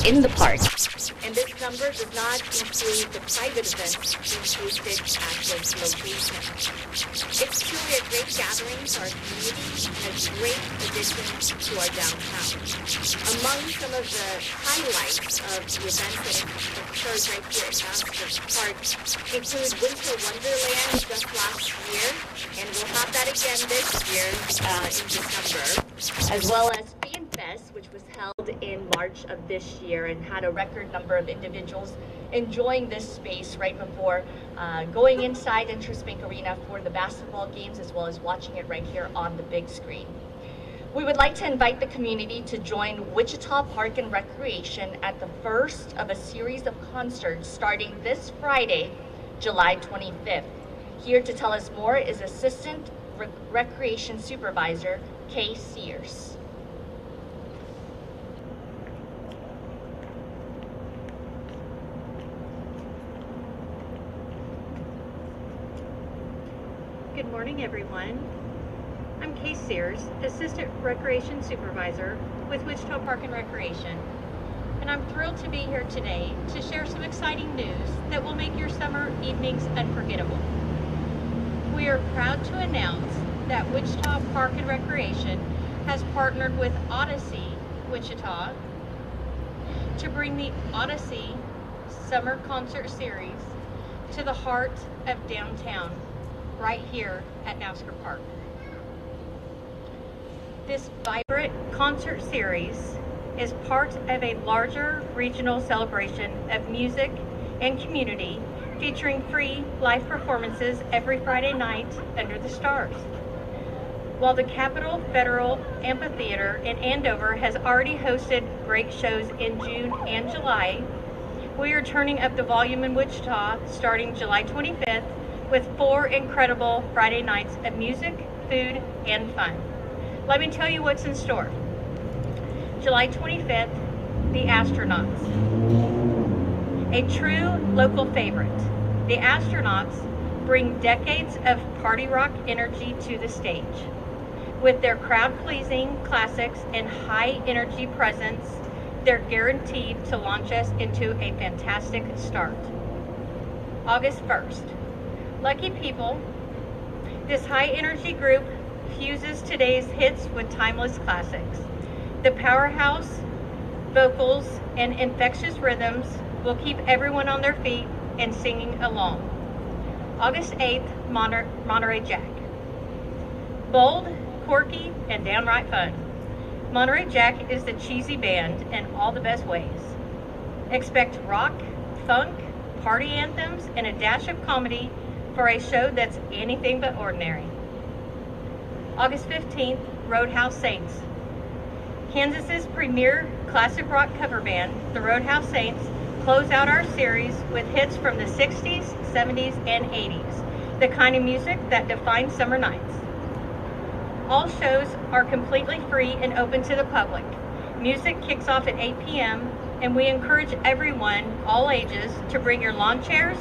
In the park. And this number does not include the private events being hosted at this location. It's truly a great gathering for our community and a great addition to our downtown. Among some of the highlights of the events that occurred right here at National Park include Winter Wonderland just last year, and we'll have that again this year in December, as well as Fest, which was held in March of this year and had a record number of individuals enjoying this space right before going inside Interest Bank Arena for the basketball games, as well as watching it right here on the big screen. We would like to invite the community to join Wichita Park and Recreation at the first of a series of concerts starting this Friday, July 25th. Here to tell us more is Assistant Recreation Supervisor Kay Sears. Good morning, everyone. I'm Kay Sears, Assistant Recreation Supervisor with Wichita Park and Recreation, and I'm thrilled to be here today to share some exciting news that will make your summer evenings unforgettable. We are proud to announce that Wichita Park and Recreation has partnered with Odyssey Wichita to bring the Odyssey Summer Concert Series to the heart of downtown, right here at Nasker Park. This vibrant concert series is part of a larger regional celebration of music and community featuring free live performances every Friday night under the stars. While the Capitol Federal Amphitheater in Andover has already hosted great shows in June and July, we are turning up the volume in Wichita starting July 25th with 4 incredible Friday nights of music, food, and fun. Let me tell you what's in store. July 25th, the Astronauts. A true local favorite. The Astronauts bring decades of party rock energy to the stage. With their crowd-pleasing classics and high-energy presence, they're guaranteed to launch us into a fantastic start. August 1st. Lucky people, this high-energy group fuses today's hits with timeless classics. The powerhouse vocals and infectious rhythms will keep everyone on their feet and singing along. August 8th, Monterey Jack. Bold, quirky, and downright fun. Monterey Jack is the cheesy band in all the best ways. Expect rock, funk, party anthems, and a dash of comedy for a show that's anything but ordinary. August 15th, Roadhouse Saints. Kansas's premier classic rock cover band, the Roadhouse Saints, close out our series with hits from the 60s, 70s, and 80s, the kind of music that defines summer nights. All shows are completely free and open to the public. Music kicks off at 8 p.m., and we encourage everyone, all ages, to bring your lawn chairs,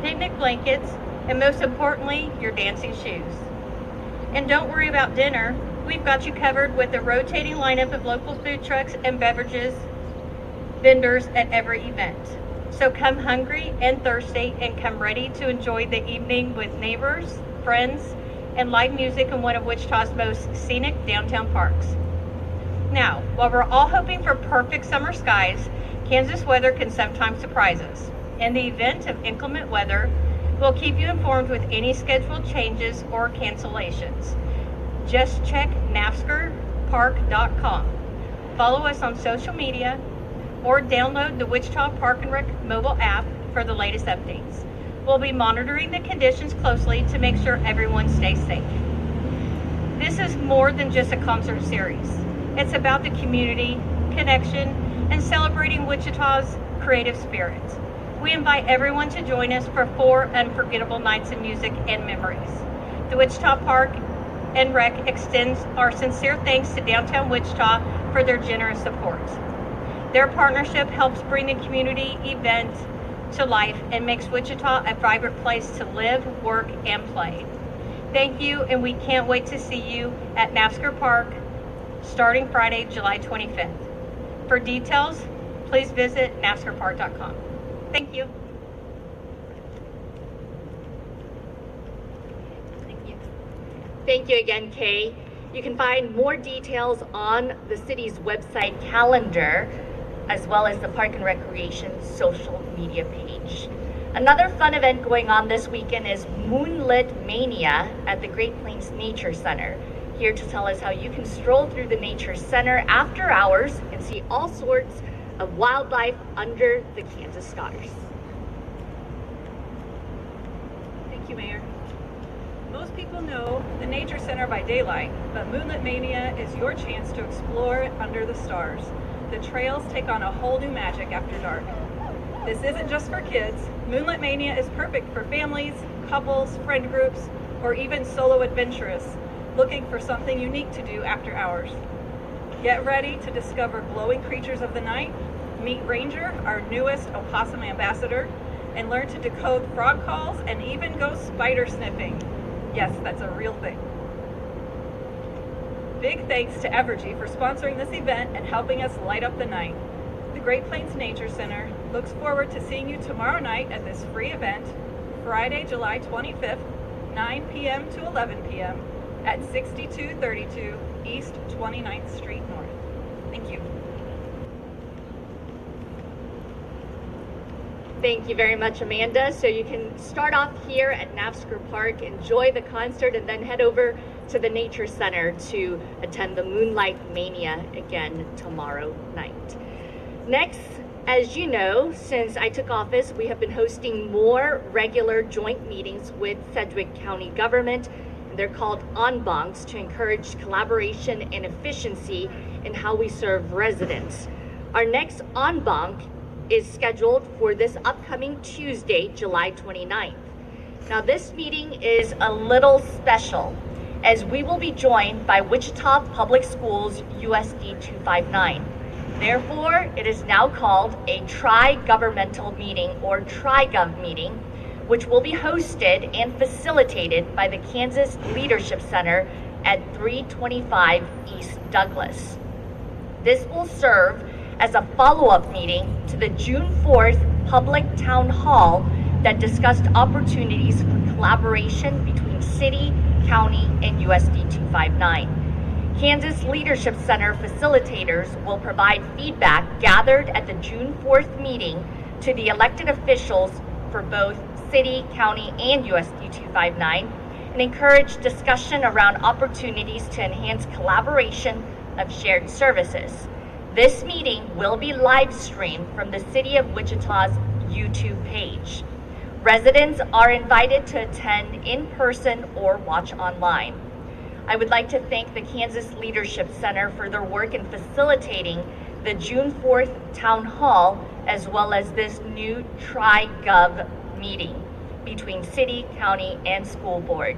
picnic blankets, and most importantly, your dancing shoes. And don't worry about dinner. We've got you covered with a rotating lineup of local food trucks and beverages vendors at every event. So come hungry and thirsty and come ready to enjoy the evening with neighbors, friends, and live music in one of Wichita's most scenic downtown parks. Now, while we're all hoping for perfect summer skies, Kansas weather can sometimes surprise us. In the event of inclement weather, we'll keep you informed with any scheduled changes or cancellations. Just check NASCARpark.com. Follow us on social media or download the Wichita Park and Rec mobile app for the latest updates. We'll be monitoring the conditions closely to make sure everyone stays safe. This is more than just a concert series. It's about the community, connection, and celebrating Wichita's creative spirit. We invite everyone to join us for 4 unforgettable nights of music and memories. The Wichita Park and Rec extends our sincere thanks to Downtown Wichita for their generous support. Their partnership helps bring the community event to life and makes Wichita a vibrant place to live, work, and play. Thank you, and we can't wait to see you at NAFSCAR Park starting Friday, July 25th. For details, please visit nafscarpark.com. Thank you. Thank you again, Kay. You can find more details on the city's website calendar, as well as the Park and Recreation social media page. Another fun event going on this weekend is Moonlit Mania at the Great Plains Nature Center. Here to tell us how you can stroll through the Nature Center after hours and see all sorts of wildlife under the Kansas stars. Thank you, Mayor. Most people know the Nature Center by daylight, but Moonlit Mania is your chance to explore under the stars. The trails take on a whole new magic after dark. This isn't just for kids. Moonlit Mania is perfect for families, couples, friend groups, or even solo adventurers looking for something unique to do after hours. Get ready to discover glowing creatures of the night, meet Ranger, our newest opossum ambassador, and learn to decode frog calls and even go spider sniffing. Yes, that's a real thing. Big thanks to Evergy for sponsoring this event and helping us light up the night. The Great Plains Nature Center looks forward to seeing you tomorrow night at this free event, Friday, July 25th, 9 p.m. to 11 p.m. at 6232 East 29th Street North. Thank you. Thank you very much, Amanda. So you can start off here at NAFSCAR Park, enjoy the concert, and then head over to the Nature Center to attend the Moonlight Mania again tomorrow night. Next, as you know, since I took office, we have been hosting more regular joint meetings with Sedgwick County government. They're called en bancs to encourage collaboration and efficiency in how we serve residents. Our next en banc is scheduled for this upcoming Tuesday, July 29th. Now this meeting is a little special as we will be joined by Wichita Public Schools USD 259. Therefore, it is now called a tri-governmental meeting or tri-gov meeting, which will be hosted and facilitated by the Kansas Leadership Center at 325 East Douglas. This will serve as a follow-up meeting to the June 4th public town hall that discussed opportunities for collaboration between city, county, and USD 259. Kansas Leadership Center facilitators will provide feedback gathered at the June 4th meeting to the elected officials for both city, county, and USD 259 and encourage discussion around opportunities to enhance collaboration of shared services. This meeting will be live streamed from the City of Wichita's YouTube page. Residents are invited to attend in person or watch online. I would like to thank the Kansas Leadership Center for their work in facilitating the June 4th Town Hall, as well as this new tri-gov meeting between city, county, and school board.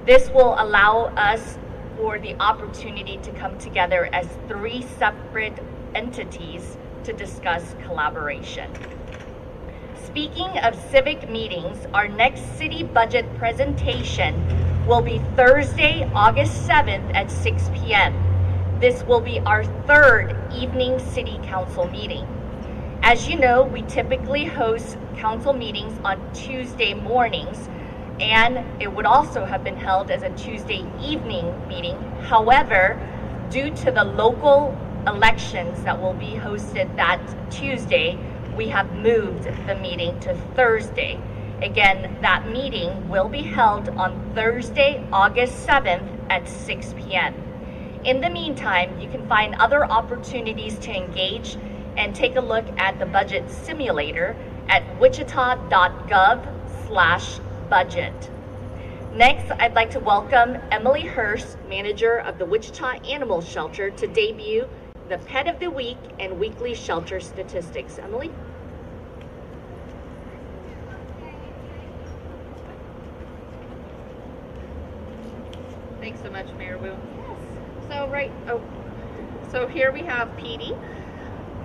This will allow us for the opportunity to come together as 3 separate entities to discuss collaboration. Speaking of civic meetings, our next city budget presentation will be Thursday, August 7th at 6 p.m. This will be our 3rd evening city council meeting. As you know, we typically host council meetings on Tuesday mornings, and it would also have been held as a Tuesday evening meeting. However, due to the local elections that will be hosted that Tuesday, we have moved the meeting to Thursday. Again, that meeting will be held on Thursday, August 7th at 6 p.m. In the meantime, you can find other opportunities to engage and take a look at the budget simulator at wichita.gov/budget. Next, I'd like to welcome Emily Hurst, manager of the Wichita Animal Shelter, to debut the Pet of the Week and weekly shelter statistics. Emily? right. Oh, so here we have Petey.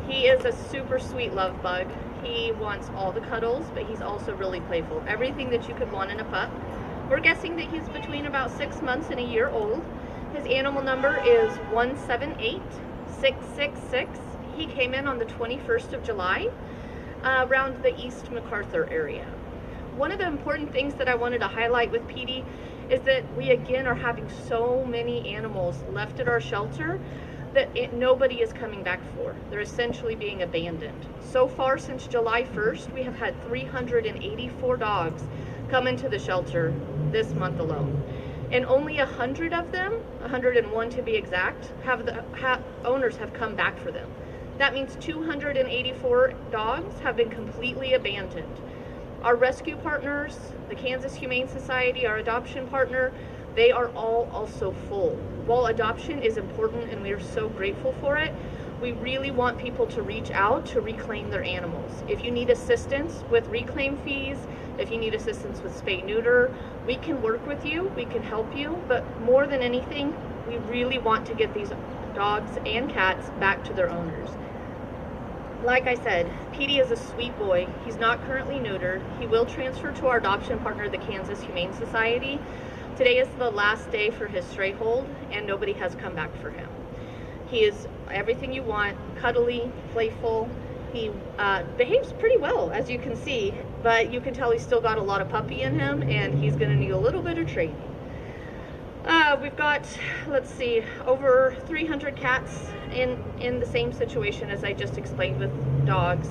He is a super sweet love bug. He wants all the cuddles, but he's also really playful. Everything that you could want in a pup. We're guessing that he's between about 6 months and a year old. His animal number is 178666. He came in on the 21st of July, around the East MacArthur area. One of the important things that I wanted to highlight with Petey is that we again are having so many animals left at our shelter that nobody is coming back for. They're essentially being abandoned. So far since July 1st, we have had 384 dogs come into the shelter this month alone. And only 100 of them, 101 to be exact, owners have come back for them. That means 284 dogs have been completely abandoned. Our rescue partners, the Kansas Humane Society, our adoption partner, they are all also full. While adoption is important and we are so grateful for it, we really want people to reach out to reclaim their animals. If you need assistance with reclaim fees, if you need assistance with spay-neuter, we can work with you, we can help you, but more than anything, we really want to get these dogs and cats back to their owners. Like I said, Petey is a sweet boy. He's not currently neutered. He will transfer to our adoption partner, the Kansas Humane Society. Today is the last day for his stray hold, and nobody has come back for him. He is everything you want, cuddly, playful. He behaves pretty well, as you can see, but you can tell he's still got a lot of puppy in him, and he's gonna need a little bit of training. We've got, let's see, over 300 cats in the same situation as I just explained with dogs.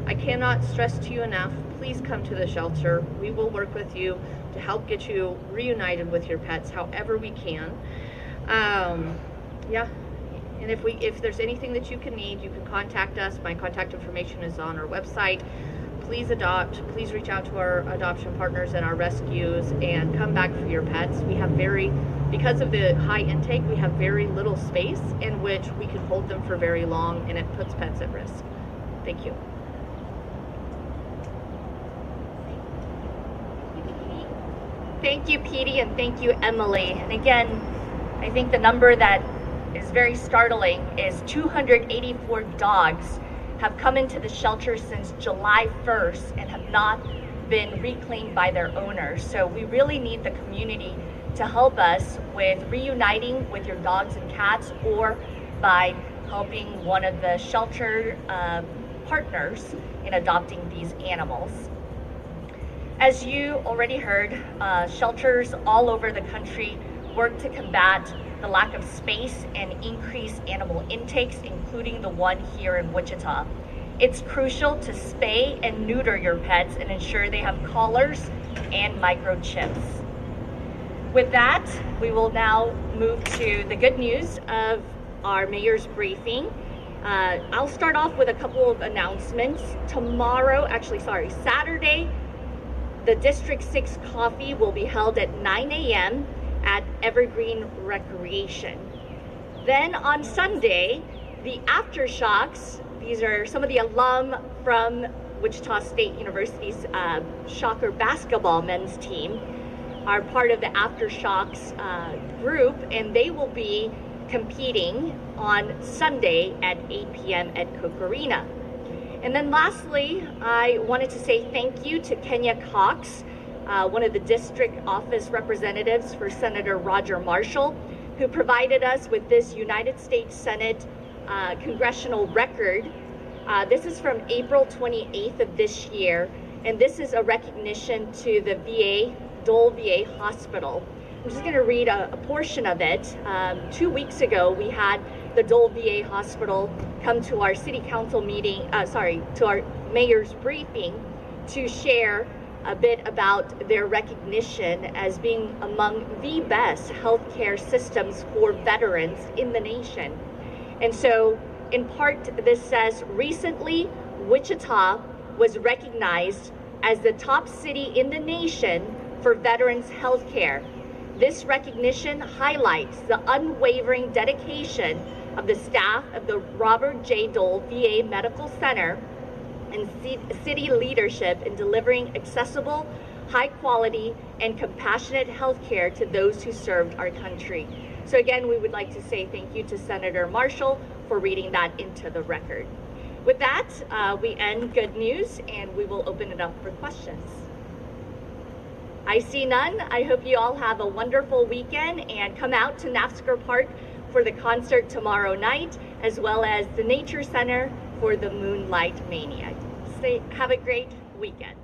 I cannot stress to you enough, please come to the shelter. We will work with you to help get you reunited with your pets however we can. Yeah, and if there's anything that you can need, you can contact us. My contact information is on our website. Please adopt, please reach out to our adoption partners and our rescues and come back for your pets. We have because of the high intake, we have very little space in which we can hold them for very long, and it puts pets at risk. Thank you. Thank you, Petey, and thank you, Emily. And again, I think the number that is very startling is 284 dogs have come into the shelter since July 1st and have not been reclaimed by their owners. So we really need the community to help us with reuniting with your dogs and cats, or by helping one of the shelter partners in adopting these animals. As you already heard, shelters all over the country work to combat the lack of space and increase animal intakes, including the one here in Wichita. It's crucial to spay and neuter your pets and ensure they have collars and microchips. With that, we will now move to the good news of our mayor's briefing. I'll start off with a couple of announcements. Saturday, the District 6 coffee will be held at 9 a.m. at Evergreen Recreation. Then on Sunday, the Aftershocks, these are some of the alum from Wichita State University's Shocker basketball men's team, are part of the Aftershocks group, and they will be competing on Sunday at 8 p.m. at Coke Arena. And then lastly, I wanted to say thank you to Kenya Cox, one of the district office representatives for Senator Roger Marshall, who provided us with this United States Senate congressional record. This is from April 28th of this year, and this is a recognition to the Dole VA Hospital. I'm just going to read a portion of it. 2 weeks ago, we had the Dole VA Hospital come to our city council meeting, to our mayor's briefing to share a bit about their recognition as being among the best healthcare systems for veterans in the nation. And so, in part, this says, recently, Wichita was recognized as the top city in the nation for veterans healthcare. This recognition highlights the unwavering dedication of the staff of the Robert J. Dole VA Medical Center and city leadership in delivering accessible, high quality, and compassionate health care to those who served our country. So again, we would like to say thank you to Senator Marshall for reading that into the record. With that, we end good news and we will open it up for questions. I see none. I hope you all have a wonderful weekend and come out to Nafsker Park for the concert tomorrow night, as well as the Nature Center for the Moonlight Mania. Have a great weekend.